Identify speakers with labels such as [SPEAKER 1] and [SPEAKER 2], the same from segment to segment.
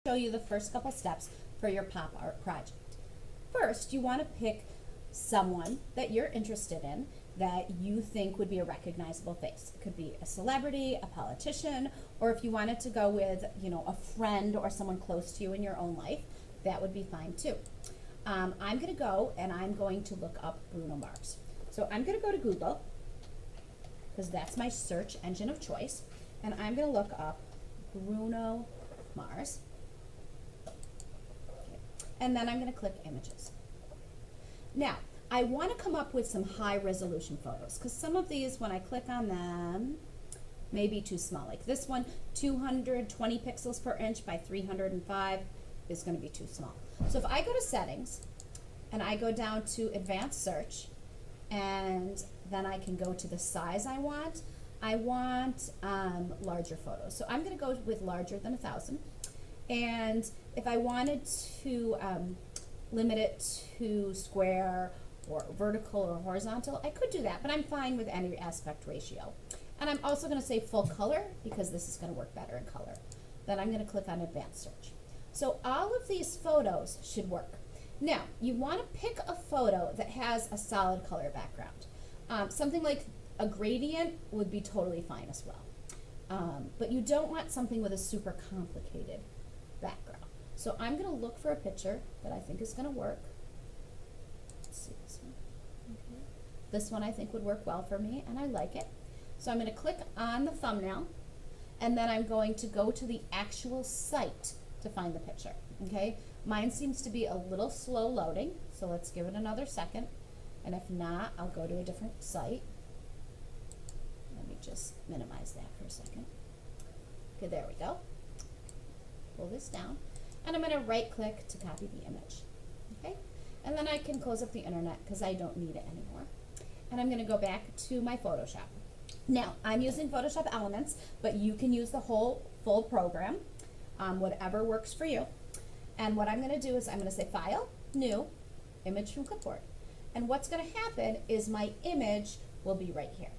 [SPEAKER 1] show you the first couple steps for your pop art project. First, you want to pick someone that you're interested in that you think would be a recognizable face. It could be a celebrity, a politician, or if you wanted to go with, a friend or someone close to you in your own life, that would be fine too. I'm going to go and I'm going to look up Bruno Mars. So I'm going to go to Google because that's my search engine of choice, and I'm going to look up Bruno Mars. Okay. And then I'm going to click images. Now, I want to come up with some high resolution photos because some of these, when I click on them, may be too small. Like this one, 220 pixels per inch by 305 is going to be too small. So if I go to settings and I go down to advanced search, and then I can go to the size I want larger photos. So I'm going to go with larger than 1,000. And if I wanted to limit it to square or vertical or horizontal, I could do that, but I'm fine with any aspect ratio. And I'm also going to say full color because this is going to work better in color. Then I'm going to click on advanced search. So all of these photos should work. Now, you want to pick a photo that has a solid color background. Something like a gradient would be totally fine as well. But you don't want something with a super complicated background. So I'm going to look for a picture that I think is going to work. Let's see this one. Okay. This one I think would work well for me, and I like it. So I'm going to click on the thumbnail, and then I'm going to go to the actual site to find the picture. Okay. Mine seems to be a little slow loading, so let's give it another second. And if not, I'll go to a different site. Let me just minimize that for a second. Okay, there we go. Pull this down. And I'm going to right click to copy the image. Okay? And then I can close up the internet because I don't need it anymore. And I'm going to go back to my Photoshop. Now, I'm using Photoshop Elements, but you can use the whole full program, whatever works for you. And what I'm going to do is I'm going to say File, New, Image from Clipboard. And what's going to happen is my image will be right here.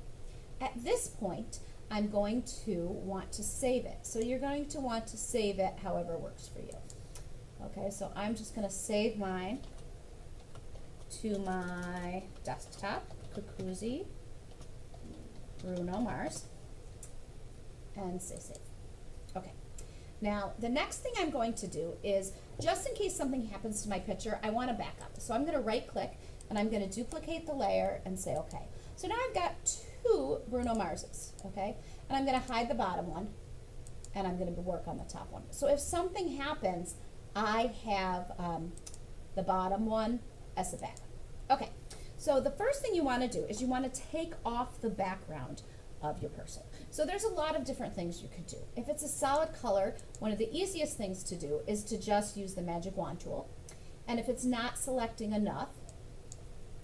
[SPEAKER 1] At this point, I'm going to want to save it. So you're going to want to save it however works for you. Okay, so I'm just going to save mine to my desktop, Kukuzi, Bruno Mars, and say save. Okay. Now, the next thing I'm going to do is, just in case something happens to my picture, I want to back up. So I'm going to right click and I'm going to duplicate the layer and say okay. So now I've got two Bruno Marses, okay? And I'm going to hide the bottom one and I'm going to work on the top one. So if something happens, I have the bottom one as the backup. Okay, so the first thing you want to do is you want to take off the background of your person. So there's a lot of different things you could do. If it's a solid color, one of the easiest things to do is to just use the magic wand tool. And if it's not selecting enough,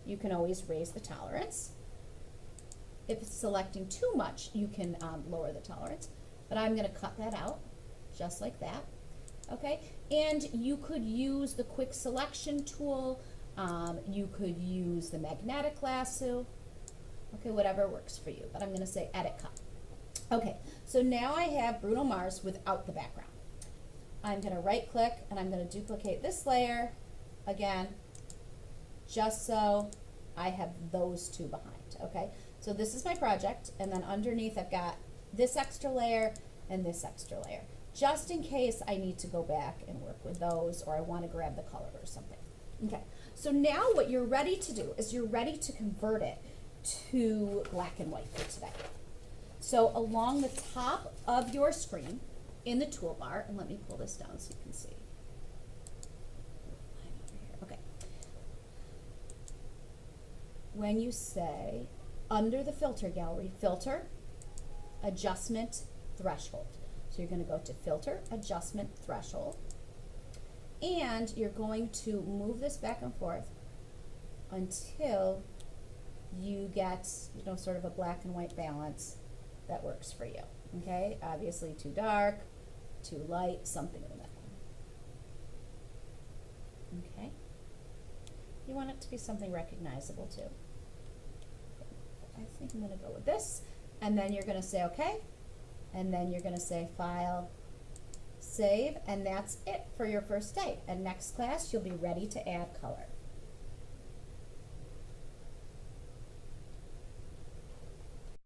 [SPEAKER 1] you can always raise the tolerance. If it's selecting too much, you can lower the tolerance. But I'm going to cut that out, just like that. Okay, and you could use the quick selection tool. You could use the magnetic lasso. Okay, whatever works for you. But I'm going to say edit cut. Okay, so now I have Bruno Mars without the background. I'm going to right click and I'm going to duplicate this layer again, just so I have those two behind. Okay, so this is my project, and then underneath I've got this extra layer and this extra layer, just in case I need to go back and work with those, or I want to grab the color or something. Okay, so now what you're ready to do is you're ready to convert it to black and white for today. So along the top of your screen in the toolbar, and let me pull this down so you can see. Okay. When you say under the filter gallery, filter, adjustment, threshold. So you're going to go to filter, adjustment, threshold, and you're going to move this back and forth until you get, sort of a black and white balance that works for you. Okay, obviously too dark, too light, something in the middle. Okay, you want it to be something recognizable too. I think I'm going to go with this, and then you're going to say okay, and then you're going to say File, Save, and that's it for your first day. And next class, you'll be ready to add color.